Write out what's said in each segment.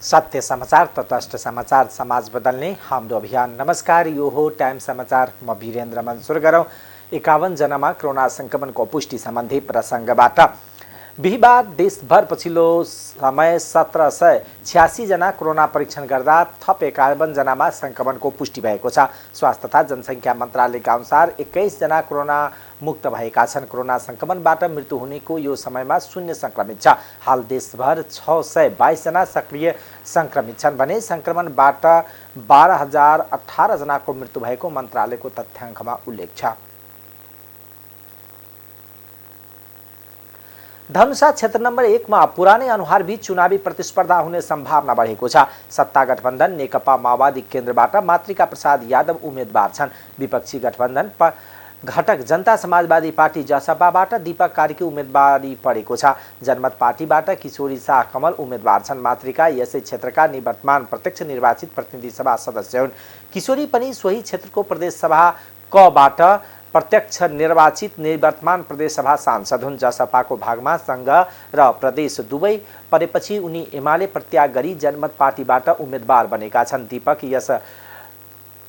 सत्य समाचार तटस्थ समाचार समाज बदल्ने हाम्रो अभियान। नमस्कार, यो हो टाइम समाचार। म वीरेन्द्र मन्सुर गरौँ 51 जनामा कोरोना संक्रमणको पुष्टि सम्बन्धी प्रसङ्गबाट। बिहिबार देशभर पछिल्लो समय 1786 जना कोरोना परीक्षण गर्दा थप 51 जनामा संक्रमणको पुष्टि भएको छ। स्वास्थ्य तथा जनसङ्ख्या मन्त्रालयका अनुसार 21 जना कोरोना मुक्त भएका छन्। कोरोना संक्रमणबाट मृत्यु हुनेको यो समयमा 0 संक्रमित छ। हाल देशभर 622 जना सक्रिय संक्रमित छन् भने संक्रमणबाट 12,018 जनाको मृत्यु भएको मन्त्रालयको तथ्याङ्कमा उल्लेख छ। धनुषा क्षेत्र नम्बर 1 मा पुरानै अनुहारबीच चुनावी प्रतिस्पर्धा हुने सम्भावना बढेको छ। सत्ता गठबन्धन नेकपा माओवादी केन्द्रबाट मातृका प्रसाद यादव उम्मेदवार छन्। विपक्षी गठबन्धन घटक जनता समाजवादी पार्टी जसपाबाट दीपक कार्की उम्मेदवारी परेको छ। जनमत पार्टीबाट किशोरी शाह कमल उम्मेदवार छन्। मातृका यसै क्षेत्रका निवर्तमान प्रत्यक्ष निर्वाचित प्रतिनिधि सभा सदस्य हुन्। किशोरी पनि सोही क्षेत्रको प्रदेश सभा कबाट प्रत्यक्ष निर्वाचित निवर्तमान प्रदेश सभा सांसद हुन्। जसपाको भागमा संघ र प्रदेश दुवै परेपछि उनी एमाले प्रत्याग गरी जनमत पार्टीबाट उम्मेदवार बनेका छन्। दीपक यस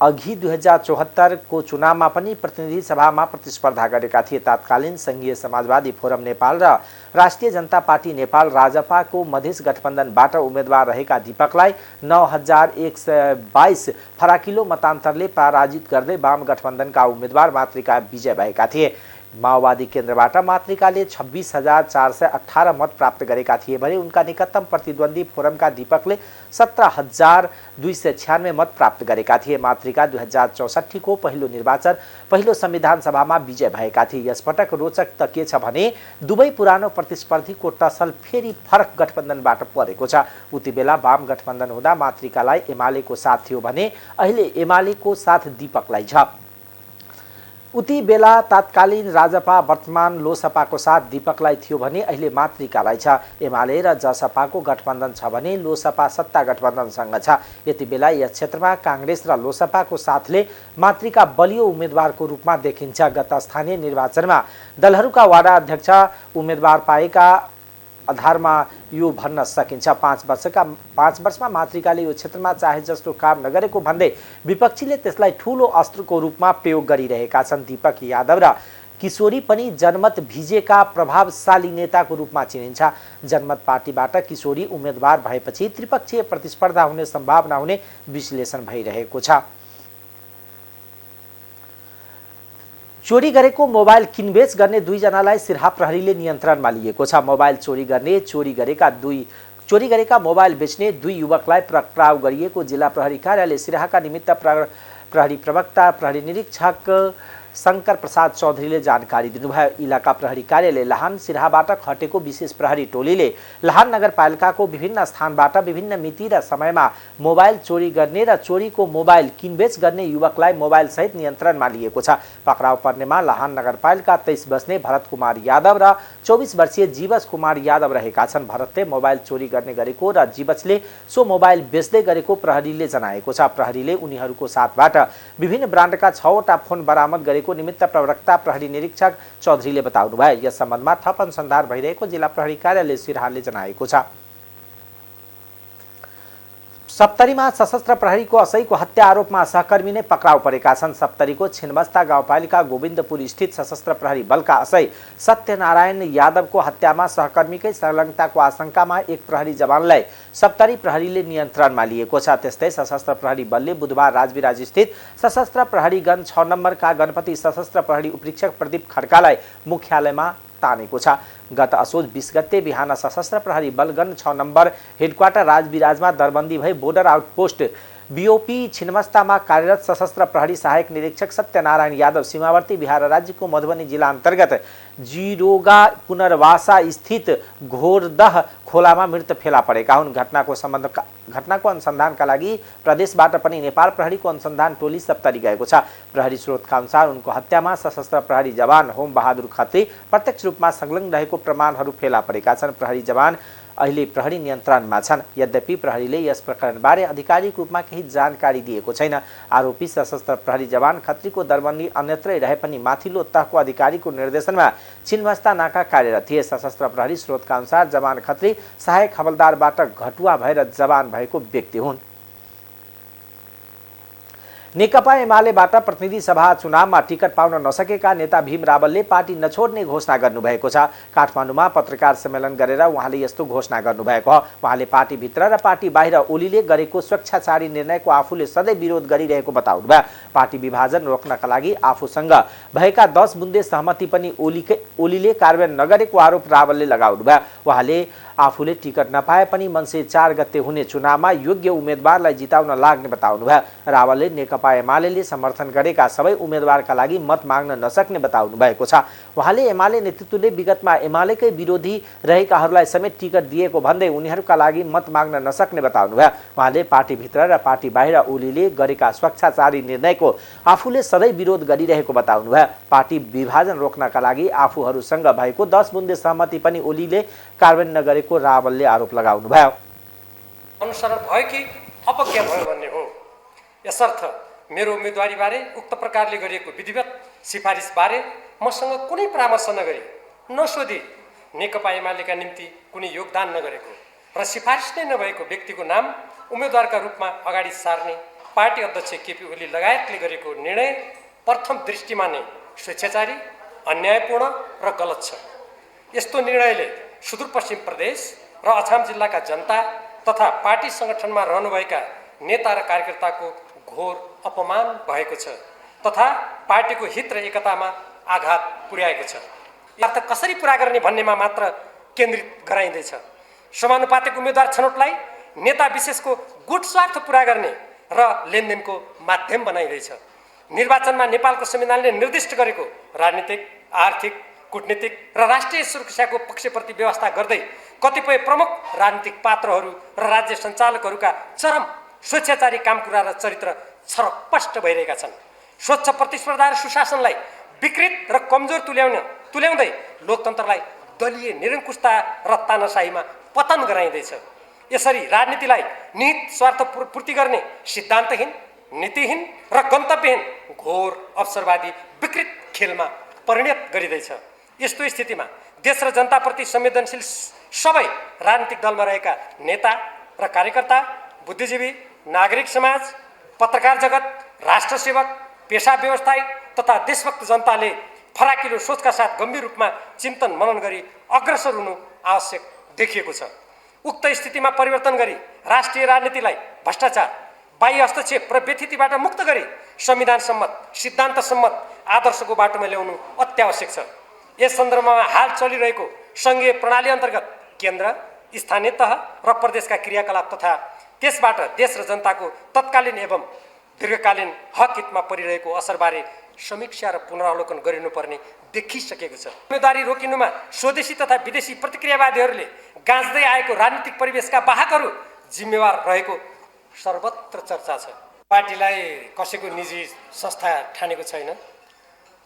अघि 2074 को चुनावमा पनि प्रतिनिधि सभामा प्रतिस्पर्धा गरेका थिए। तत्कालीन संघीय समाजवादी फोरम नेपाल र राष्ट्रिय जनता पार्टी नेपाल राजपाको मधेस गठबन्धनबाट उम्मेदवार रहेका दीपकलाई 9122 फराकिलो मतान्तरले पराजित गर्दै वाम गठबन्धनका उम्मेदवार मातृका विजय भएका थिए। माओवादी केन्द्रबाट मातृकाले 26,418 मत प्राप्त गरेका थिए भने उनका निकटतम प्रतिद्वन्दी फोरमका दीपकले 17,296 मत प्राप्त गरेका थिए। मातृका 2064 को पहिलो निर्वाचन पहिलो संविधान सभामा विजय भएका थिए। यसपटक रोचक त के छ भने दुवै पुरानो प्रतिस्पर्धीको टसल फेरि फरक गठबन्धनबाट परेको छ। उतिबेला वाम गठबन्धन हुँदा मातृकालाई एमालेको साथ थियो भने अहिले एमालेको साथ दीपकलाई छ। उति बेला तत्कालीन राजपा वर्तमान लोसपाको साथ दीपकलाई थियो भने अहिले मातृकालाई छ। एमाले र जसपाको गठबन्धन छ भने लोसपा सत्ता गठबन्धनसँग छ। यति बेला यस क्षेत्रमा कांग्रेस र लोसपाको साथले मातृका बलियो उम्मेदवारको रूपमा देखिन्छ। गत स्थानीय निर्वाचनमा दलहरूका वाडा अध्यक्ष उम्मेदवार पाएका आधारमा यो भन्न सकिन्छ। 5 वर्षमा मातृकाले यो क्षेत्रमा चाहे जस्तो काम नगरेको भन्दै विपक्षीले त्यसलाई ठूलो अस्त्रको रूपमा प्रयोग गरिरहेका छन्। दीपक यादव र किशोरी पनि जनमत भिजेका प्रभावशाली नेताको रूपमा चिनिन्छ। जनमत पार्टीबाट किशोरी उम्मेदवार भएपछि त्रिपक्षीय प्रतिस्पर्धा हुने सम्भावना हुने विश्लेषण भइरहेको छ। चोरी गरेको मोबाइल किनबेच गर्ने 2 जनालाई सिराहा प्रहरीले नियन्त्रणमा लिएको छ। मोबाइल चोरी गर्ने चोरी गरेका मोबाइल बेच्ने 2 युवकलाई पक्राउ गरिएको जिल्ला प्रहरी कार्यालय सिराहाका निमित्त प्रहरी प्रवक्ता प्रहरी निरीक्षक शंकर प्रसाद चौधरीले जानकारी दिनुभयो। इलाका प्रहरी कार्यालय लाहान सिराहाबाट खटेको विशेष प्रहरी टोलीले लाहान नगरपालिकाको विभिन्न स्थानबाट विभिन्न मिति र समयमा मोबाइल चोरी गर्ने र चोरीको मोबाइल किनबेच गर्ने युवकलाई मोबाइल सहित नियन्त्रणमा लिएको छ। पक्राउ पर्नेमा लाहान नगरपालिका 23 बस्ने भरत कुमार यादव र 24 वर्षीय जीवस कुमार यादव रहेका छन्। भरतले मोबाइल चोरी गर्ने गरेको र जीवसले सो मोबाइल बेच्दै गरेको प्रहरीले जनाएको छ। प्रहरीले उनीहरूको साथबाट विभिन्न ब्रान्डका 6 वटा फोन बरामद गरेको निमित्त प्रवक्ता प्रहरी निरीक्षक चौधरीले बताउनुभयो। यस सम्बन्धमा थप अनुसन्धान भइरहेको जिल्ला प्रहरी कार्यालय सिराहाले जनाएको छ। सप्तरीमा सशस्त्र प्रहरीको असैको हत्या आरोपमा सहकर्मी नै पक्राउ परेका छन्। सप्तरीको छिनबस्ता गाउँपालिका गोविन्दपुर स्थित सशस्त्र प्रहरी बलका असै सत्यनारायण यादवको हत्यामा सहकर्मीकै संलग्नताको आशंकामा एक प्रहरी जवानलाई सप्तरी प्रहरीले नियन्त्रणमा लिएको छ। त्यस्तै सशस्त्र प्रहरी बलले बुधबार राजविराज स्थित सशस्त्र प्रहरी गण 6 नम्बरका गणपति सशस्त्र प्रहरी उपरीक्षक प्रदीप खड्कालाई मुख्यालयमा तानेको छ। गत असोज 20 गते बिहान सशस्त्र प्रहरी बलगण 6 नम्बर हेडक्वार्टर राजविराजमा दरबन्दी भई बोर्डर आउटपोस्ट बीओपी छिनमस्तामा कार्यरत सशस्त्र प्रहरी सहायक निरीक्षक सत्यनारायण यादव सीमावर्ती बिहार राज्यको मधुबनी जिल्ला अन्तर्गत जिरोगा पुनर्वासा स्थित घोरदह खोलामा मृत फेला परेका हुन्। घटनाको अनुसन्धानका लागि प्रदेशबाट पनि नेपाल प्रहरीको अनुसन्धान टोली सप्तरी गएको छ। प्रहरी स्रोतका अनुसार उनको हत्यामा सशस्त्र प्रहरी जवान होम बहादुर खत्री प्रत्यक्ष रूपमा संलग्न रहेको प्रमाणहरू फेला परेका छन्। प्रहरी जवान अहिले प्रहरी नियन्त्रणमा छन्। यद्यपि प्रहरीले यस प्रकरणबारे आधिकारिक रूपमा केही जानकारी दिएको छैन। आरोपी सशस्त्र प्रहरी जवान खत्रीको दरबन्दी अन्यत्रै रहे पनि माथिल्लो तहको अधिकारीको निर्देशनमा छिन्मस्ता नाका कार्यरत थिए। सशस्त्र प्रहरी स्रोतका अनुसार जवान खत्री सहायक हवलदारबाट घटुवा भएर जवान भएको व्यक्ति हुन्। नेकपा एमालेबाट प्रतिनिधि सभा चुनावमा टिकट पाउन नसकेका नेता भीम रावलले पार्टी नछोड्ने घोषणा गर्नुभएको छ। काठमाडौँमा पत्रकार सम्मेलन गरेर उहाँले यस्तो घोषणा गर्नुभएको हो। उहाँले पार्टीभित्र र पार्टी बाहिर ओलीले गरेको स्वेच्छाचारी निर्णयको आफूले सधैँ विरोध गरिरहेको बताउनुभयो। पार्टी विभाजन रोक्नका लागि आफूसँग भएका 10 बुन्दे सहमति पनि ओलीले कार्यान्वयन नगरेको आरोप रावलले लगाउनुभयो। उहाँले आफूले टिकट नपाए पनि मङ्सिर 4 गते हुने चुनावमा योग्य उम्मेदवारलाई जिताउन लाग्ने बताउनुभयो। रावलले नेकपा एमालेले समर्थन गरेका सबै उम्मेदवारका लागि मत माग्न नसक्ने बताउनु भएको छ। उहाँले एमाले नेतृत्वले विगतमा एमालेकै विरोधी रहेकाहरूलाई समेत टिकट दिएको भन्दै उनीहरूका लागि मत माग्न नसक्ने बताउनुभयो। उहाँले पार्टीभित्र र पार्टी बाहिर ओलीले गरेका स्वेच्छाचारी निर्णयको आफूले सधैँ विरोध गरिरहेको बताउनुभयो। पार्टी विभाजन रोक्नका लागि आफूहरूसँग भएको 10 बुन्दे सहमति पनि ओलीले कार्यान्वयन नगरेको रावलले आरोप लगाउनुभयो। अनुसरण भयो कि अपज्ञा भयो भन्ने हो। यसर्थ मेरो उम्मेदवारीबारे उक्त प्रकारले गरिएको विधिवत सिफारिसबारे मसँग कुनै परामर्श नगरी नसोधी नेकपा एमालेका निम्ति कुनै योगदान नगरेको र सिफारिस नै नभएको व्यक्तिको नाम उम्मेदवारका रूपमा अगाडि सार्ने पार्टी अध्यक्ष केपी ओली लगायतले गरेको निर्णय प्रथम दृष्टिमा नै स्वेच्छाचारी, अन्यायपूर्ण र गलत छ। यस्तो निर्णयले सुदूरपश्चिम प्रदेश र अछाम जिल्लाका जनता तथा पार्टी सङ्गठनमा रहनुभएका नेता र कार्यकर्ताको घोर अपमान भएको छ तथा पार्टीको हित र एकतामा आघात पुर्याएको छ। अर्थ कसरी पुरा गर्ने भन्नेमा मात्र केन्द्रित गराइँदैछ। समानुपातिक उम्मेदवार छनौटलाई नेता विशेषको गुट स्वार्थ पुरा गर्ने र लेनदेनको माध्यम बनाइँदैछ। निर्वाचनमा नेपालको संविधानले निर्दिष्ट गरेको राजनीतिक, आर्थिक, कूटनीतिक र राष्ट्रिय सुरक्षाको पक्षप्रति व्यवस्था गर्दै कतिपय प्रमुख राजनीतिक पात्रहरू र राज्य सञ्चालकहरूका चरम स्वेच्छाचारी कामकुरा र चरित्र छरपष्ट भइरहेका छन्। स्वच्छ प्रतिस्पर्धा र सुशासनलाई विकृत र कमजोर तुल्याउँदै लोकतन्त्रलाई दलीय निरङ्कुशता र तानाशाहीमा पतन गराइँदैछ। यसरी राजनीतिलाई निहित स्वार्थ पूर्ति गर्ने सिद्धान्तहीन, नीतिहीन र गन्तव्यहीन घोर अवसरवादी विकृत खेलमा परिणत गरिँदैछ। यस्तो स्थितिमा देश र जनताप्रति संवेदनशील सबै राजनीतिक दलमा रहेका नेता र कार्यकर्ता, बुद्धिजीवी, नागरिक समाज, पत्रकार जगत, राष्ट्र सेवक, पेशा व्यवसायी तथा देशभक्त जनताले फराकिलो सोचका साथ गम्भीर रूपमा चिन्तन मनन गरी अग्रसर हुनु आवश्यक देखिएको छ। उक्त स्थितिमा परिवर्तन गरी राष्ट्रिय राजनीतिलाई भ्रष्टाचार, बाह्य हस्तक्षेप र व्यथितिबाट मुक्त गरी संविधान सम्मत, सिद्धान्त सम्मत आदर्शको बाटोमा ल्याउनु अत्यावश्यक छ। यस सन्दर्भमा हाल चलिरहेको सङ्घीय प्रणाली अन्तर्गत केन्द्र, स्थानीय तह र प्रदेशका क्रियाकलाप तथा त्यसबाट देश र जनताको तत्कालीन एवं दीर्घकालीन हक हितमा परिरहेको असरबारे समीक्षा र पुनरावलोकन गरिनुपर्ने देखिसकेको छ। उम्मेदवारी रोकिनुमा स्वदेशी तथा विदेशी प्रतिक्रियावादीहरूले गाँच्दै आएको राजनीतिक परिवेशका वाहकहरू जिम्मेवार रहेको सर्वत्र चर्चा छ। पार्टीलाई कसैको निजी संस्था ठानेको छैन।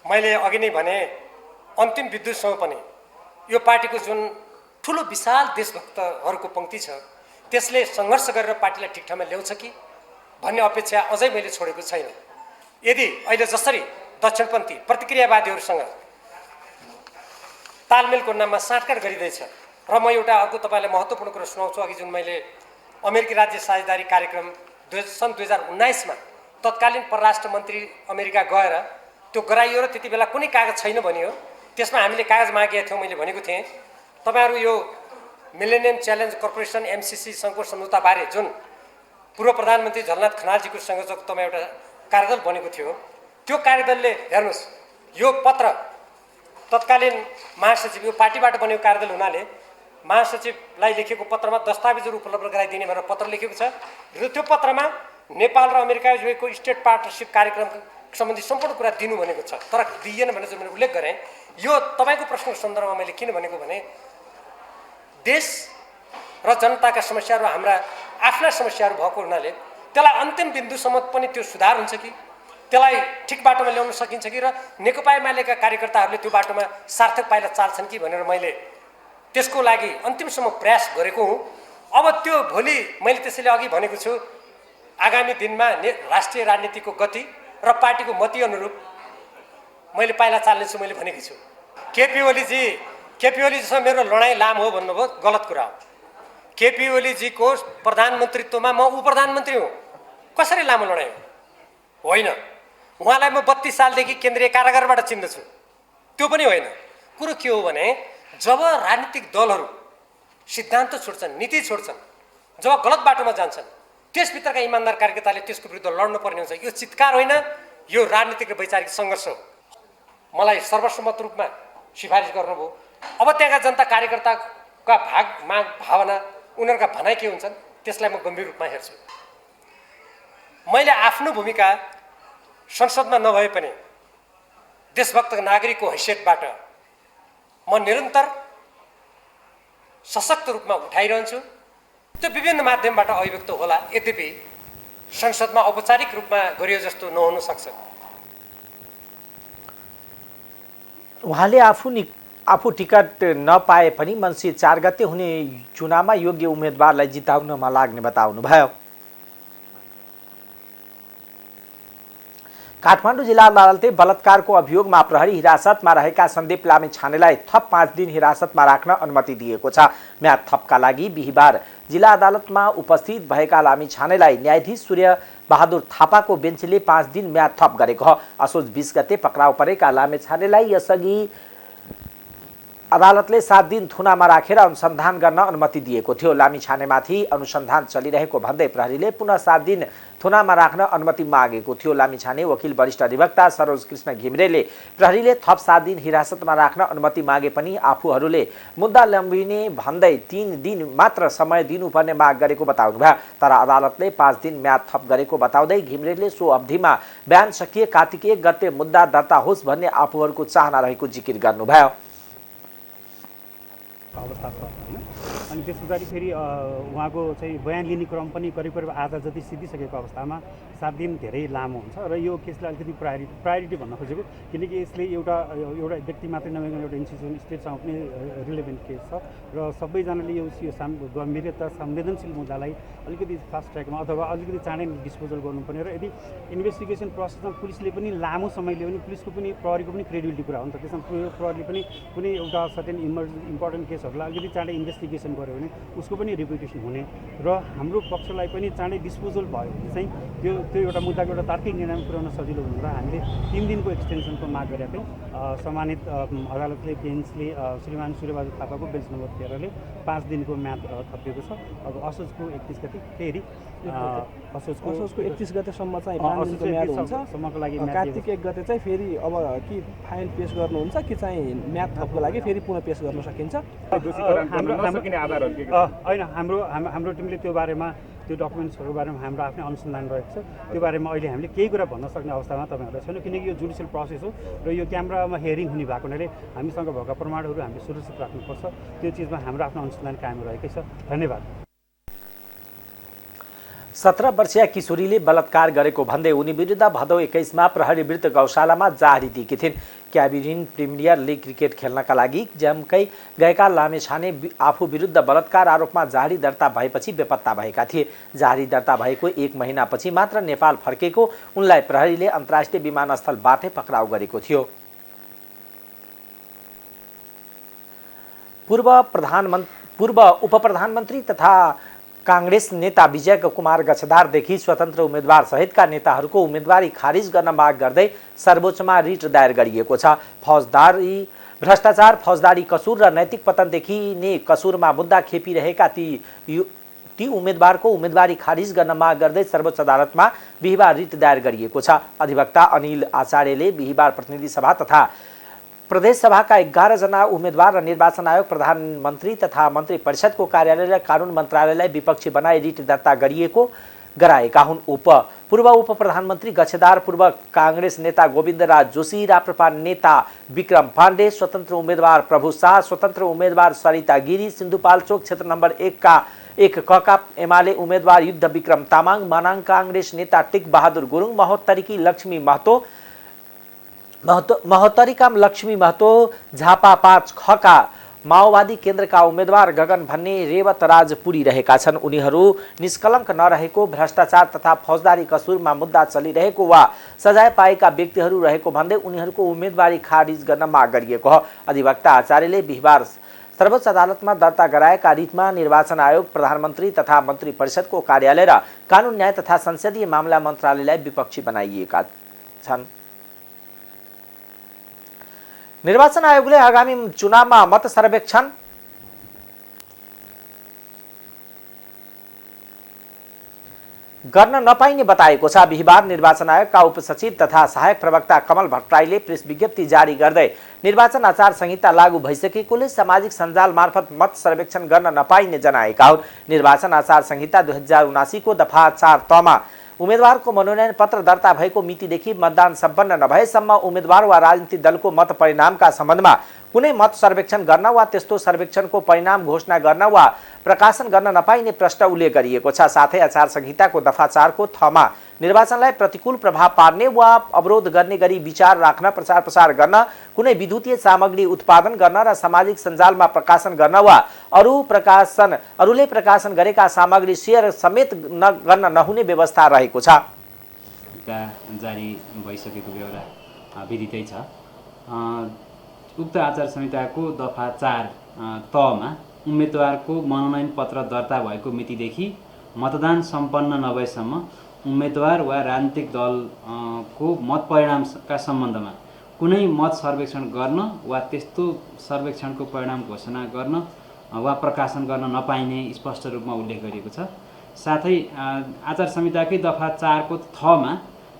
मैले अघि नै भने अन्तिम विद्युतसम्म पनि यो पार्टीको जुन ठुलो विशाल देशभक्तहरूको पङ्क्ति छ त्यसले सङ्घर्ष गरेर पार्टीलाई ठिक ठाउँमा ल्याउँछ कि भन्ने अपेक्षा अझै मैले छोडेको छैन। यदि अहिले जसरी दक्षिणपन्थी प्रतिक्रियावादीहरूसँग तालमेलको नाममा साँठगाँठ गरिँदैछ र म एउटा अर्को तपाईँलाई महत्त्वपूर्ण कुरो सुनाउँछु। अघि जुन मैले अमेरिकी राज्य साझेदारी कार्यक्रम सन् 2019मा तत्कालीन परराष्ट्र मन्त्री अमेरिका गएर त्यो गराइयो र त्यति बेला कुनै कागज छैन भनियो। त्यसमा हामीले कागज मागेका थियौँ। मैले भनेको थिएँ तपाईँहरू यो मिलेनियम च्यालेन्ज कर्पोरेसन MCCसँगको सम्झौताबारे जुन पूर्व प्रधानमन्त्री झलनाथ खनालजीको संयोजक तपाईँ एउटा कार्यदल बनेको थियो, त्यो कार्यदलले हेर्नुहोस् यो पत्र तत्कालीन महासचिव, यो पार्टीबाट बनेको कार्यदल हुनाले महासचिवलाई लेखेको पत्रमा दस्तावेजहरू उपलब्ध गराइदिने भनेर पत्र लेखेको छ र त्यो पत्रमा नेपाल र अमेरिका जोएको स्टेट पार्टनरसिप कार्यक्रम सम्बन्धी सम्पूर्ण कुरा दिनु भनेको छ, तर दिइएन भनेर चाहिँ मैले उल्लेख गरेँ। यो तपाईँको प्रश्नको सन्दर्भमा मैले किन भनेको भने देश र जनताका समस्याहरू हाम्रा आफ्ना समस्याहरू भएको हुनाले त्यसलाई अन्तिम बिन्दुसम्म पनि त्यो सुधार हुन्छ कि त्यसलाई ठिक बाटोमा ल्याउन सकिन्छ कि र नेकपा एमालेका कार्यकर्ताहरूले त्यो बाटोमा सार्थक पाइला चाल्छन् कि भनेर मैले त्यसको लागि अन्तिमसम्म प्रयास गरेको हुँ। अब त्यो भोलि मैले त्यसैले अघि भनेको छु, आगामी दिनमा राष्ट्रिय राजनीतिको गति र पार्टीको मति अनुरूप मैले पाइला चाल्नेछु मैले भनेको छु। केपी ओलीजीसँग मेरो लडाइँ लामो हो भन्नुभयो, गलत कुरा हो। केपी ओलीजीको प्रधानमन्त्रीत्वमा म उपप्रधानमन्त्री हुँ, कसरी लामो लडाइँ हो? होइन। उहाँलाई म 32 सालदेखि केन्द्रीय कारागारबाट चिन्दछु, त्यो पनि होइन। कुरो के हो भने जब राजनीतिक दलहरू सिद्धान्त छोड्छन्, नीति छोड्छन्, जब गलत बाटोमा जान्छन्, त्यसभित्रका इमान्दार कार्यकर्ताले त्यसको विरुद्ध लड्नु पर्ने हुन्छ। यो चित्कार होइन, यो राजनीतिक र वैचारिक सङ्घर्ष हो। मलाई सर्वसम्मत रूपमा सिफारिस गर्नुभयो। अब त्यहाँका जनता कार्यकर्ताका भावना, उनीहरूका भनाइ के हुन्छन्, त्यसलाई म गम्भीर रूपमा हेर्छु। मैले आफ्नो भूमिका संसदमा नभए पनि देशभक्त नागरिकको हैसियतबाट म निरन्तर सशक्त रूपमा उठाइरहन्छु। त्यो विभिन्न माध्यमबाट अभिव्यक्त होला, यद्यपि संसदमा औपचारिक रूपमा गरियो जस्तो नहुन सक्छ। उहाँले आफू टिकट नपाए पनि मङ्सिर 4 गते हुने चुनावमा योग्य उम्मेदवारलाई जिताउनमा लाग्ने बताउनुभयो। काठमाडौँ जिल्ला अदालतले बलात्कारको अभियोगमा प्रहरी हिरासतमा रहेका सन्दीप लामिछानेलाई थप 5 दिन हिरासतमा राख्न अनुमति दिएको छ। म्याद थपका लागि बिहिबार जिल्ला अदालतमा उपस्थित भएका लामिछानेलाई न्यायाधीश सूर्य बहादुर थापाको बेन्चले 5 दिन म्याद थप गरेको हो। असोज 20 गते पक्राउ परेका लामिछानेलाई यसअघि अदालतले 7 दिन थुनामा राखेर अनुसन्धान गर्न अनुमति दिएको थियो। लामिछानेमाथि अनुसन्धान चलिरहेको भन्दै प्रहरीले पुनः 7 दिन थुनामा राख्न अनुमति मागेको थियो। लामिछाने वकिल वरिष्ठ अधिवक्ता सरोज कृष्ण घिमिरेले प्रहरीले थप 7 दिन हिरासतमा राख्न अनुमति मागे पनि आफूहरूले मुद्दा लम्बिने भन्दै 3 दिन मात्र समय दिनुपर्ने माग गरेको बताउनुभयो। तर अदालतले 5 दिन म्याद थप गरेको बताउँदै घिमिरेले सो अवधिमा बयान सकिए कार्तिक 1 गते मुद्दा दर्ता होस् भन्ने आफूहरूको चाहना रहेको जिकिर गर्नुभयो। अवस्था छ हैन। अनि त्यस पछाडि फेरि उहाँको चाहिँ बयान लिने क्रम पनि करिब आधा जति सिद्धिसकेको अवस्थामा 7 दिन धेरै लामो हुन्छ र यो केसलाई अलिकति प्रायोरिटी भन्न खोजेको, किनकि यसले एउटा व्यक्ति मात्रै नभएर एउटा इन्स्टिट्युसन स्टेटसँग पनि रिलेभेन्ट केस छ र सबैजनाले यो गम्भीरता संवेदनशील मुद्दालाई अलिकति फास्ट ट्र्याकमा अथवा अलिकति चाँडै डिस्पोजल गर्नुपर्ने र यदि इन्भेस्टिगेसन प्रोसेसमा पुलिसले पनि लामो समय लियो भने पुलिसको पनि प्रहरीको पनि क्रेडिबिलिटी कुरा हो नि त। त्यसमा प्रहरीले पनि कुनै एउटा सर्टेन इम्पोर्टेन्ट केसहरूलाई अलिकति चाँडै इन्भेस्टिगेसन गर्यो भने उसको पनि रेपुटेसन हुने र हाम्रो पक्षलाई पनि चाँडै डिस्पोजल भयो भने चाहिँ त्यो एउटा मुद्दाको एउटा तार्किक निर्णयमा पुर्याउन सजिलो हुनु र हामीले 3 दिनको एक्सटेन्सनको माग गरेका थियौँ। सम्मानित अदालतले बेन्चले श्रीमान सूर्यबहादुर थापाको बेन्च नम्बर 13ले 5 दिनको म्याद थपिएको छ। अब असोजको 31 गते फेरि असोजको 31 गतेसम्म चाहिँ 5 दिनको म्याद हुन्छ। सम्मको लागि कार्तिक 1 गते चाहिँ फेरि अब कि फाइल पेश गर्नुहुन्छ कि चाहिँ म्याद थपको लागि फेरि पुनः पेश गर्न सकिन्छ? हाम्रो टिमले त्यो बारेमा त्यो डकुमेन्ट्सहरूको बारेमा हाम्रो आफ्नै अनुसन्धान रहेको छ। त्यो बारेमा अहिले हामीले केही कुरा भन्न सक्ने अवस्थामा तपाईँहरूलाई छैन, किनकि यो जुडिसियल प्रोसेस हो र यो क्यामेरामा हियरिङ हुने भएको हुनाले हामीसँग भएका प्रमाणहरू हामीले सुरक्षित राख्नुपर्छ। त्यो चिजमा हाम्रो आफ्नो अनुसन्धान कायम रहेकै छ। धन्यवाद। 17 वर्षीय किशोरीले बलात्कार गरेको भन्दै उनी विरुद्ध भदौ 21 मा प्रहरी विरुद्ध गौशालामा जारी दिएकी थिइन्। क्याबिरिन प्रिमियर लिग क्रिकेट खेल्नका लागि जम्कै गएका लामिछाने आफू विरुद्ध बलात्कार आरोपमा जारी दर्ता भएपछि बेपत्ता भएका थिए। जारी दर्ता भएको 1 महिनापछि मात्र नेपाल फर्केको उनलाई प्रहरीले अन्तर्राष्ट्रिय विमानस्थलबाटै पक्राउ गरेको थियो। पूर्व उपप्रधानमन्त्री तथा कांग्रेस नेता विजय कुमार गच्छदारदेखि स्वतन्त्र उम्मेदवार सहितका नेताहरूको उम्मेदवारी खारिज गर्न माग गर्दै सर्वोच्चमा रिट दायर गरिएको छ। भ्रष्टाचार, फौजदारी कसुर र नैतिक पतनदेखि नै कसुरमा मुद्दा खेपिरहेका ती उम्मेदवारको उम्मेदवारी खारिज गर्न माग गर्दै सर्वोच्च अदालतमा बिहिबार रिट दायर गरिएको छ। अधिवक्ता अनिल आचार्यले बिहिबार प्रतिनिधि सभा तथा प्रदेश सभाका 11 जना उम्मेदवार र निर्वाचन आयोग, प्रधानमन्त्री तथा मन्त्री परिषदको कार्यालय र कानुन मन्त्रालयलाई विपक्षी बनाई रिट दर्ता गराएका हुन्। पूर्व उप प्रधानमन्त्री गच्छदार, पूर्व कांग्रेस नेता गोविन्दराज जोशी, राप्रपा नेता विक्रम पाण्डे, स्वतन्त्र उम्मेदवार प्रभु शाह, स्वतन्त्र उम्मेदवार सरिता गिरी, सिन्धुपाल्चोक क्षेत्र नम्बर 1 का एमाले उम्मेदवार युद्ध विक्रम तामाङ, मनाङ कांग्रेस नेता टिक बहादुर गुरुङ, महोत्तरीका लक्ष्मी महतो, झापा 5 ख का माओवादी केन्द्रका उम्मेद्वार गगन भन्ने रेवत राज पुरी रहेका छन्। उनीहरू निष्कलङ्क नरहेको, भ्रष्टाचार तथा फौजदारी कसुरमा मुद्दा चलिरहेको वा सजाय पाएका व्यक्तिहरू रहेको भन्दै उनीहरूको उम्मेदवारी खारिज गर्न माग गरिएको हो। अधिवक्ता आचार्यले बिहिबार सर्वोच्च अदालतमा दर्ता गराएका रिटमा निर्वाचन आयोग, प्रधानमन्त्री तथा मन्त्री परिषदको कार्यालय र कानुन न्याय तथा संसदीय मामला मन्त्रालयलाई विपक्षी बनाइएका छन्। निर्वाचन आयोगले आगामी चुनावमा मत सर्वेक्षण गर्न नपाइने बताएको छ। बिहिबार निर्वाचन आयोगका उपसचिव तथा सहायक प्रवक्ता कमल भट्टराईले प्रेस विज्ञप्ति जारी गर्दै निर्वाचन आचार संहिता लागू भइसकेकोले सामाजिक सञ्जाल मार्फत मत सर्वेक्षण गर्न नपाइने जनाएका हुन्। निर्वाचन आचार संहिता 2079 को दफा 4 तमा उम्मेदवारको मनोनयन पत्र दर्ता भएको मितिदेखि मतदान सम्पन्न नभएसम्म उम्मेदवार वा राजनीतिक दलको मत परिणामका सम्बन्धमा कुनै मत सर्वेक्षण गर्न वा त्यस्तो सर्वेक्षणको परिणाम घोषणा गर्न वा प्रकाशन गर्न नपाइने प्रश्न उल्लेख गरिएको छ। साथै आचार संहिताको दफा 4 को थमा निर्वाचनलाई प्रतिकूल प्रभाव पार्ने वा अवरोध गर्ने गरी विचार राख्न, प्रचार प्रसार गर्न, कुनै विद्युतीय सामग्री उत्पादन गर्न र सामाजिक सञ्जालमा प्रकाशन गर्न वा अरूले प्रकाशन गरेका सामग्री शेयर समेत गर्न नहुने व्यवस्था रहेको छ। जारी भइसकेको बेहोरा विदितै छ। उक्त आचार संहिताको दफा 4 तमा उम्मेदवारको मनोनयन पत्र दर्ता भएको मितिदेखि मतदान सम्पन्न नभएसम्म उम्मेदवार वा राजनीतिक दलको मत परिणामका सम्बन्धमा कुनै मत सर्वेक्षण गर्न वा त्यस्तो सर्वेक्षणको परिणाम घोषणा गर्न वा प्रकाशन गर्न नपाइने स्पष्ट रूपमा उल्लेख गरिएको छ। साथै आचार संहिताकै दफा 4 को थमा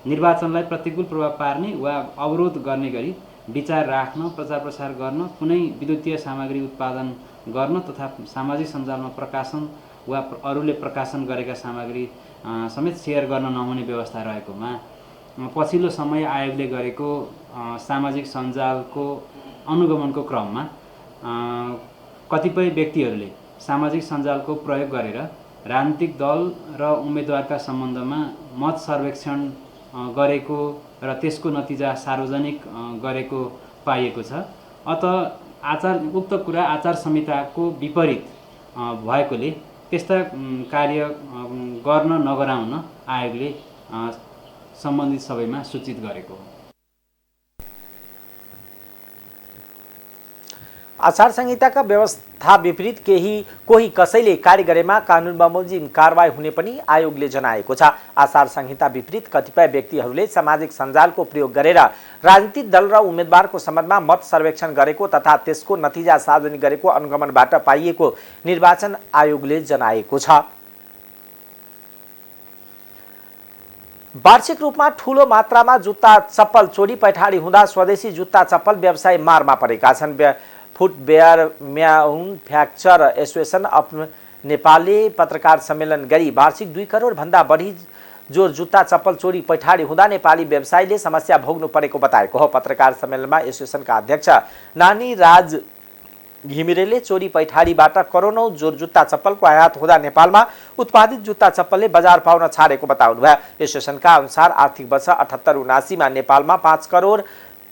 निर्वाचनलाई प्रतिकूल प्रभाव पार्ने वा अवरोध गर्ने गरी विचार राख्न, प्रचार प्रसार गर्न, कुनै विद्युतीय सामग्री उत्पादन गर्न तथा सामाजिक सञ्जालमा प्रकाशन वा अरूले प्रकाशन गरेका सामग्री समेत सेयर गर्न नहुने व्यवस्था रहेकोमा पछिल्लो समय आयोगले गरेको सामाजिक सञ्जालको अनुगमनको क्रममा कतिपय व्यक्तिहरूले सामाजिक सञ्जालको प्रयोग गरेर राजनीतिक दल र उम्मेदवारका सम्बन्धमा मत सर्वेक्षण गरेको र त्यसको नतिजा सार्वजनिक गरेको पाइएको छ। उक्त कुरा आचार संहिताको विपरीत भएकोले त्यस्ता कार्य गर्न नगराउन आयोगले सम्बन्धित सबैमा सूचित गरेको हो। आचार संहिताका व्यवस्था विपरीत कोही कसैले कार्य गरेमा कानुन बमोजिम कारवाही हुने पनि आयोगले जनाएको छ। आचार संहिता विपरीत कतिपय व्यक्तिहरूले सामाजिक सञ्जालको प्रयोग गरेर राजनीतिक दल र उम्मेदवारको सम्बन्धमा मत सर्वेक्षण गरेको तथा त्यसको नतिजा सार्वजनिक गरेको अनुगमनबाट पाइएको निर्वाचन आयोगले जनाएको छ। वार्षिक रूपमा ठूलो मात्रामा जुत्ता चप्पल चोरी पैठारी हुँदा स्वदेशी जुत्ता चप्पल व्यवसायी मारमा परेका छन्। फुटवेयर म्यानुफ्याक्चर एसोसिएसन अफ नेपालले पत्रकार सम्मेलन गरी वार्षिक 2 करोड भन्दा बढी जोर जुत्ता चप्पल चोरी पैठारी हुँदा नेपाली व्यवसायीले समस्या भोग्नु परेको बताएको हो। पत्रकार सम्मेलनमा एसोसिएसनका अध्यक्ष नानी राज घिमिरेले चोरी पैठारीबाट करोडौं जोर जुत्ता चप्पलको आयात हुँदा नेपालमा उत्पादित जुत्ता चप्पलले बजार पाउन छाडेको बताउनुभयो। एसोसिएसनका अनुसार आर्थिक वर्ष 78-79 मा नेपालमा 5 करोड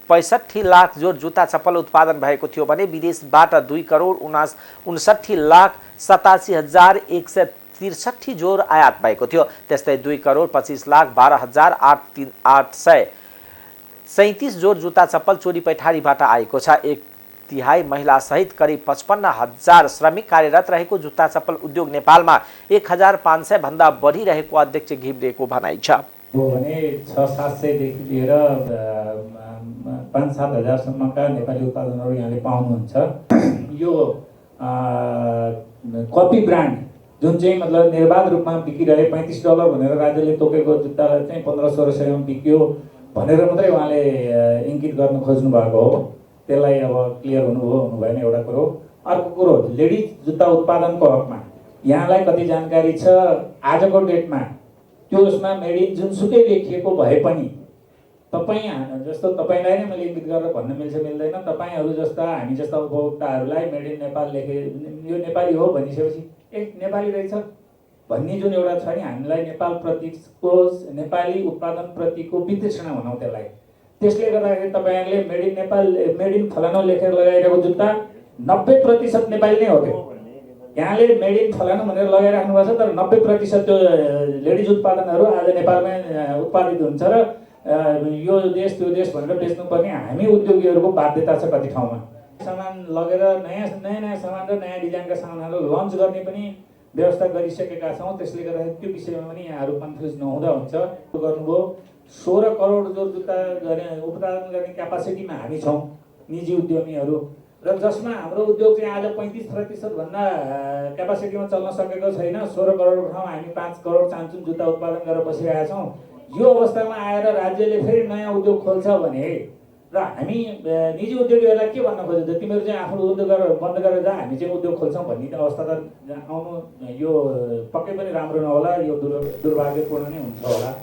65 लाख जोर जुत्ता चप्पल उत्पादन भएको थियो भने विदेशबाट 2 करोड 59 लाख 87,163 जोर आयात भएको थियो। त्यस्तै 2 करोड 25 लाख 12,837 जोर जुत्ता चप्पल चोरी पैठारीबाट आएको छ। 1/3 महिला सहित करिब 55,000 श्रमिक कार्यरत रहेको जुत्ता चप्पल उद्योग नेपालमा 1,500 भन्दा बढी रहेको अध्यक्ष घिमिरेको भनाइ छ। भने 600-700 देखि लिएर 5-7 हजारसम्मका नेपाली उत्पादनहरू यहाँले पाउनुहुन्छ। यो कपी ब्रान्ड जुन चाहिँ मतलब निर्बाध रूपमा बिकिरहे $35 भनेर राज्यले तोकेको जुत्तालाई चाहिँ 1500-1600 मा बिक्यो भनेर मात्रै उहाँले इङ्गित गर्न खोज्नु भएको हो। त्यसलाई अब क्लियर हुनु भएन एउटा कुरो। अर्को कुरो, लेडिज जुत्ता उत्पादनको हकमा यहाँलाई कति जानकारी छ? आजको डेटमा त्यो उसमा मेड इन जुनसुकै लेखिएको भए पनि जस्तो तपाईलाई नै मैले इङ्गित गरेर भन्न मिल्छ मिल्दैन, तपाईहरू जस्ता हामी जस्ता उपभोक्ताहरूलाई मेड इन नेपाल लेखे यो नेपाली हो भनिसकेपछि नेपाली रहेछ भन्ने जुन एउटा छ नि, हामीलाई नेपाल प्रतिको नेपाली उत्पादन प्रतिको वितृष्णा भनौँ त्यसलाई। त्यसले गर्दाखेरि तपाईहरुले made in Nepal, made in फलानो लेखेर लगाइरहेको जुत्ता 90% नेपाली नै हो त्यो। यहाँले मेड इन फलानु भनेर लगाइराख्नु भएको छ, तर 90% त्यो लेडिज उत्पादनहरू आज नेपालमै उत्पादित हुन्छ र यो देश त्यो देश भनेर बेच्नुपर्ने हामी उद्योगीहरूको बाध्यता छ कति ठाउँमा। सामान लगेर नयाँ सामान र नयाँ डिजाइनका सामानहरू लन्च गर्ने पनि व्यवस्था गरिसकेका छौँ। त्यसले गर्दाखेरि त्यो विषयमा पनि यहाँहरू कन्फ्युज नहुँदा हुन्छ। गर्नुभयो 16 करोड जो जुत्ता उत्पादन गर्ने क्यापासिटीमा हामी छौँ निजी उद्यमीहरू, र जसमा हाम्रो उद्योग चाहिँ आज 35% भन्दा क्यापासिटीमा चल्न सकेको छैन। 16 करोडको ठाउँमा हामी 5 करोड चान्चुन जुत्ता उत्पादन गरेर बसिरहेका छौँ। यो अवस्थामा आएर राज्यले फेरि नयाँ उद्योग खोल्छ भने र हामी निजी उद्योगीहरूलाई के भन्न खोज्छ, तिमीहरू चाहिँ आफ्नो उद्योग बन्द गरेर जा, हामी चाहिँ उद्योग खोल्छौँ भन्ने अवस्था त आउनु यो पक्कै पनि राम्रो नहोला, यो दुर्भाग्यपूर्ण नै हुन्छ होला।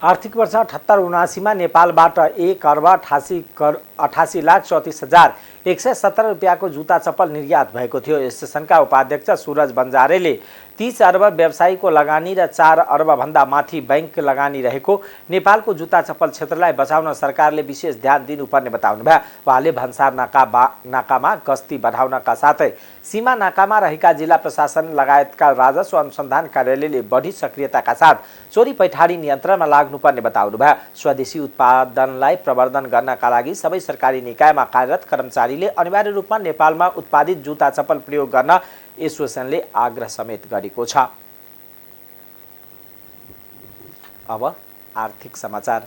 आर्थिक वर्ष 78-79 में नेपालबाट 1,88,34,117 रुपियाँको जुत्ता चप्पल निर्यात भएको थियो। एसोसिएसनका उपाध्यक्ष सूरज बन्जारेले 30 अर्ब व्यवसायीको लगानी र 4 अर्बभन्दा माथि बैंक लगानी रहेको नेपालको जुत्ता चप्पल क्षेत्रलाई बचाउन सरकारले विशेष ध्यान दिनुपर्ने बताउनुभयो। उहाँले भन्सार नाकामा गस्ती बढाउनका साथै सीमा नाकामा रहेका जिल्ला प्रशासन लगायतका राजस्व अनुसन्धान कार्यालयले बढी सक्रियताका साथ चोरी पैठारी नियन्त्रणमा लाग्नुपर्ने बताउनुभयो। स्वदेशी उत्पादनलाई प्रवर्धन गर्नका लागि सबै सरकारी निकायमा कार्यरत कर्मचारीले अनिवार्य रूपमा नेपालमा उत्पादित जुत्ता चप्पल प्रयोग गर्न एसोसिएसनले आग्रह समेत गरेको छ। अब आर्थिक समाचार।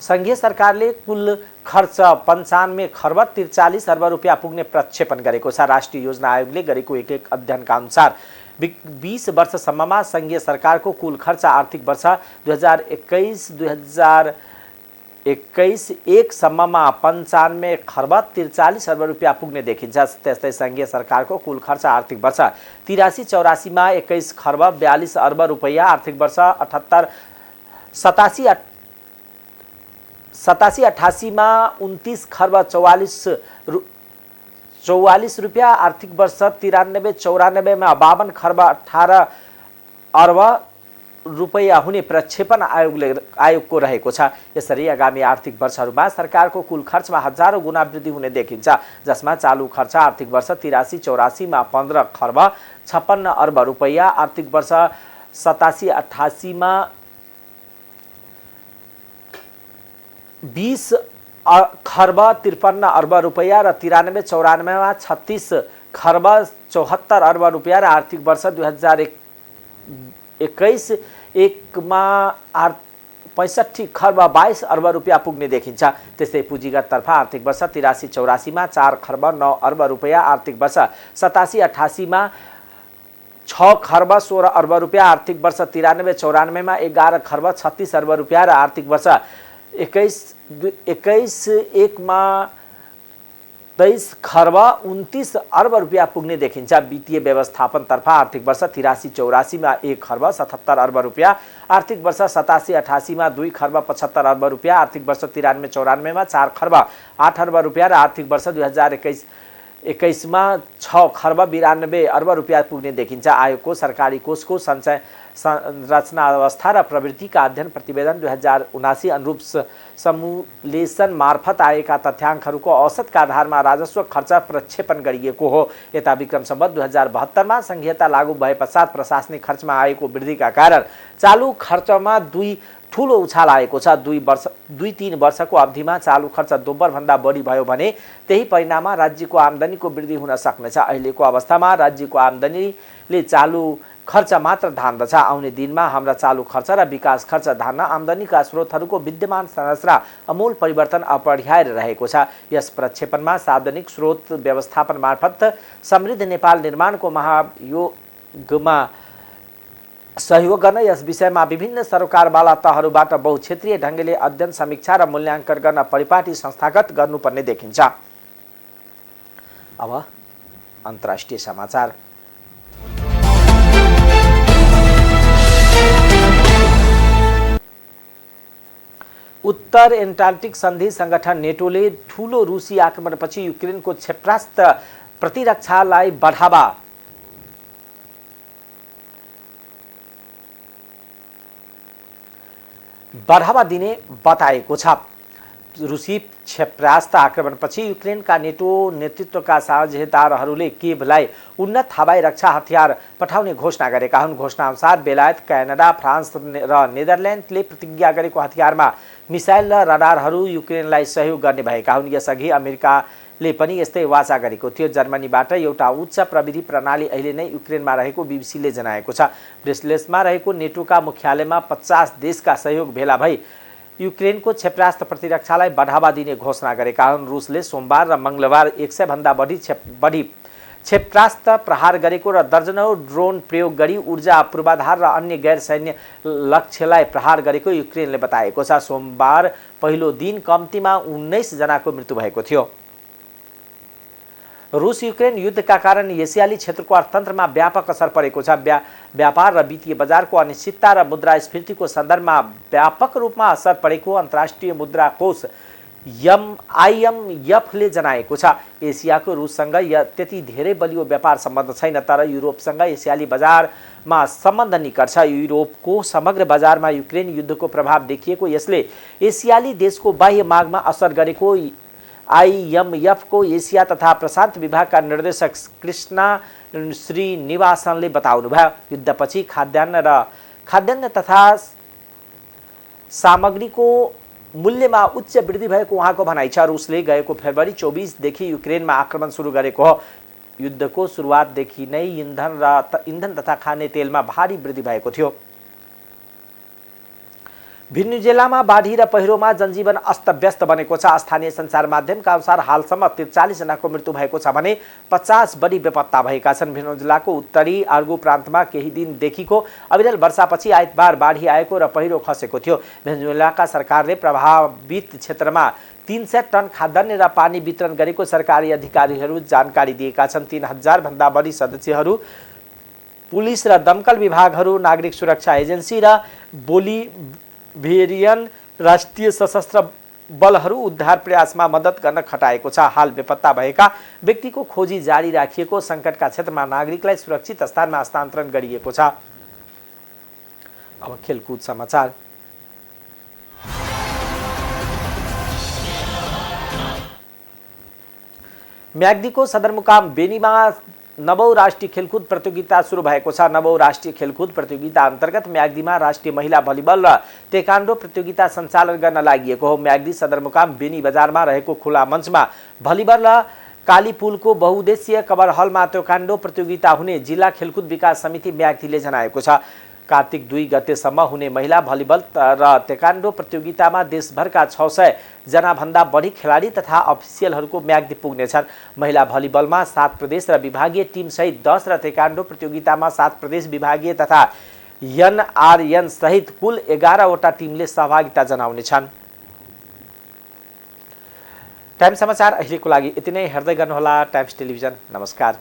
संघीय सरकारले कुल खर्च 95 खर्ब 43 अर्ब रुपियाँ पुग्ने प्रक्षेपण गरेको छ। राष्ट्रिय योजना आयोगले गरेको एक अध्ययनका अनुसार 20 वर्षसम्ममा संघीय सरकारको कुल खर्च आर्थिक वर्ष 2021 सम्ममा 95 खर्ब 43 अर्ब रुपियाँ पुग्ने देखिन्छ। त्यस्तै संघीय सरकारको कुल खर्च आर्थिक वर्ष 83-84 मा 21 खर्ब 42 अर्ब रुपियाँ, आर्थिक वर्ष 87-88 मा 29 खर्ब 44 रुपियाँ, आर्थिक वर्ष 93-94 मा 52 खर्ब 18 अर्ब रुपैयाँ हुने प्रक्षेपण आयोगको रहेको छ। यसरी आगामी आर्थिक वर्षहरूमा सरकारको कुल खर्चमा हजारौं गुणा वृद्धि हुने देखिन्छ, जसमा चालू खर्च आर्थिक वर्ष 83-84 मा 15 खर्ब 56 अर्ब रुपैयाँ, आर्थिक वर्ष 87-88 मा 20 खर्ब 53 अर्ब रुपैयाँ र 93-94 मा 36 खर्ब 74 अर्ब रुपैयाँ र आर्थिक वर्ष 2021 मा 65 खर्ब 22 अर्ब रुपैयाँ पुग्ने देखिन्छ। त्यस्तै पुँजीगततर्फ आर्थिक वर्ष 83-84 मा 4 खर्ब 9 अर्ब रुपैयाँ, आर्थिक वर्ष 87-88 मा 6 खर्ब 16 अर्ब रुपैयाँ, आर्थिक वर्ष 93-94 मा 11 खर्ब 36 अर्ब रुपैयाँ र आर्थिक वर्ष 21 मा 23 खर्ब 29 अर्ब रुपैयाँ पुग्ने देखिन्छ। वित्तीय व्यवस्थापनतर्फ आर्थिक वर्ष 83-84 मा 1 खर्ब 77 अर्ब रुपैयाँ, आर्थिक वर्ष 87-88 मा 2 खर्ब 75 अर्ब रुपैयाँ, आर्थिक वर्ष 93-94 मा 4 खर्ब 8 अर्ब रुपैयाँ र आर्थिक वर्ष 2021 मा 6 खर्ब 92 अर्ब रुपैयाँ पुग्ने देखिन्छ। आयोगको सरकारी कोषको सञ्चय संरचना अवस्था र प्रवृत्तिका अध्ययन प्रतिवेदन 2079 अनुरूप समुलेसन मार्फत आएका तथ्याङ्कहरूको औसतका आधारमा राजस्व खर्च प्रक्षेपण गरिएको हो। यता विक्रम सम्वत 2072 मा संघीयता लागू भए पश्चात प्रशासनिक खर्चमा आएको वृद्धिका कारण चालू खर्चमा ठूलो उछाल आएको छ। 2-3 वर्षको अवधिमा चालू खर्च दोब्बर भन्दा बढी भयो भने त्यही परिणाममा राज्यको आम्दानीको वृद्धि हुन सक्नेछ। अहिलेको अवस्थामा राज्यको आम्दानीले चालू खर्च मात्र धान्दछ। आउने दिनमा हाम्रा चालू खर्च र विकास खर्च धान्न आम्दानीका स्रोतहरूको विद्यमान संरचना अमूल परिवर्तन अपरिहार्य रहेको छ। यस प्रक्षेपणमा सार्वजनिक स्रोत व्यवस्थापन मार्फत समृद्ध नेपाल निर्माणको महायोगमा सहयोग गर्न यस विषयमा विभिन्न सरकारवाला तहहरूबाट बहुक्षेत्रीय ढङ्गले अध्ययन, समीक्षा र मूल्याङ्कन गर्न परिपाटी संस्थागत गर्नुपर्ने देखिन्छ। अब अन्तर्राष्ट्रिय समाचार। उत्तर एन्टार्क्टिक सन्धि संगठन नेटोले ठूलो रुसी आक्रमणपछि युक्रेनको क्षेपणास्त्र प्रतिरक्षालाई बढावा बढावा दिने बताएको छ। रुसी क्षेपणास्त्र आक्रमणपछि युक्रेनका नेटो नेतृत्वका साझेदारहरूले किएभलाई उन्नत हवाई रक्षा हतियार पठाउने घोषणा गरेका हुन्। घोषणाअनुसार बेलायत, क्यानाडा, फ्रान्स र नेदरल्यान्डले प्रतिज्ञा गरेको हतियारमा मिसाइल र रडारहरू युक्रेनलाई सहयोग गर्ने भएका हुन्। यसअघि अमेरिकाले पनि यस्तै वाचा गरेको थियो। जर्मनीबाट एउटा उच्च प्रविधि प्रणाली अहिले नै युक्रेनमा रहेको बीबीसीले जनाएको छ। ब्रसेल्समा रहेको नेटोका मुख्यालयमा 50 देशका सहयोग भेला भई युक्रेनको क्षेपणास्त्र प्रतिरक्षालाई बढावा दिने घोषणा गरेका हुन्। रुसले सोमबार र मङ्गलबार 100 भन्दा बढी क्षेपणास्त्र प्रहार गरेको र दर्जनौं ड्रोन प्रयोग गरी ऊर्जा पूर्वाधार र अन्य गैर सैन्य लक्ष्यलाई प्रहार गरेको युक्रेनले बताएको छ। सोमबार पहिलो दिन कम्तीमा 19 जनाको मृत्यु भएको थियो। रुस युक्रेन युद्धका कारण एसियाली क्षेत्रको अर्थतन्त्रमा व्यापक असर परेको छ। व्यापार र वित्तीय बजारको अनिश्चितता र मुद्रास्फीतिको सन्दर्भमा व्यापक रूपमा असर परेको अन्तर्राष्ट्रिय मुद्रा कोष IMFले जनाएको छ। एसियाको रुससँग त्यति धेरै बलियो व्यापार सम्बन्ध छैन, तर युरोपसँग एसियाली बजारमा सम्बन्ध निकट छ। युरोपको समग्र बजारमा युक्रेन युद्धको प्रभाव देखिएको यसले एसियाली देशको बाह्य मागमा असर गरेको IMF को एसिया तथा प्रशान्त विभागका निर्देशक कृष्णा श्रीनिवासनले बताउनुभयो। युद्धपछि खाद्यान्न तथा सामग्रीको मूल्यमा उच्च वृद्धि भएको उहाँको भनाइ छ। रुसले गएको फेब्रुअरी 24 देखि युक्रेनमा आक्रमण सुरु गरेको हो। युद्धको सुरुवातदेखि नै इन्धन तथा खाने तेलमा भारी वृद्धि भएको थियो। भेनेजुएलामा बाढी र पहिरोमा जनजीवन अस्तव्यस्त बनेको छ। स्थानीय सञ्चार माध्यमका अनुसार हालसम्म 43 जनाको मृत्यु भएको छ भने 50 बढी बेपत्ता भएका छन्। भेनेजुएलाको उत्तरी आर्गो प्रान्तमा केही दिनदेखिको अविरल वर्षापछि आइतबार बाढी आएको र पहिरो खसेको थियो। भेनेजुएलाका सरकारले प्रभावित क्षेत्रमा 300 टन खाद्यान्न र पानी वितरण गरेको सरकारी अधिकारीहरू जानकारी दिएका छन्। 3000 भन्दा बढी सदस्यहरू पुलिस र दमकल विभागहरू, नागरिक सुरक्षा एजेन्सी र बोलिभियन राष्ट्रिय सशस्त्र बलहरू उद्धार प्रयासमा मद्दत गर्न खटाएको छ। हाल बेपत्ता भएका व्यक्तिको खोजी जारी राखिएको। सङ्कटका क्षेत्रमा नागरिकलाई सुरक्षित स्थानमा हस्तान्तरण गरिएको छ। अब खेलकुद समाचार। म्याग्दीको सदरमुकाम बेनीमा नवौं राष्ट्रिय खेलकुद प्रतियोगिता सुरु भएको छ। नवौं राष्ट्रिय खेलकुद प्रतियोगिता अन्तर्गत म्याग्दीमा राष्ट्रिय महिला भलिबल र टेक्वान्डो प्रतियोगिता सञ्चालन गर्न लागि हो। म्याग्दी सदरमुकाम बेनी बजारमा रहेको खुला मञ्चमा भलिबल र कालीपुलको बहुउद्देश्यीय कभर हलमा टेक्वान्डो प्रतियोगिता हुने जिल्ला खेलकुद विकास समिति म्याग्दीले जनाएको छ। कार्तिक 2 गतेसम्म हुने महिला भलिबल र टेक्वान्डो प्रतियोगितामा देशभरका 600 जना भन्दा बढी खेलाडी तथा अफिसियलहरूको म्याग्दी पुग्नेछन्। महिला भलिबलमा 7 प्रदेश र विभागीय टिम सहित 10 र टेक्वान्डो प्रतियोगितामा 7 प्रदेश विभागीय तथा NRN सहित कुल 11 वटा टिमले सहभागिता जनाउनेछन्। टाइम समाचार अहिलेको लागि यति नै। हेर्दै गर्नुहोला टाइम्स टेलिभिजन। नमस्कार।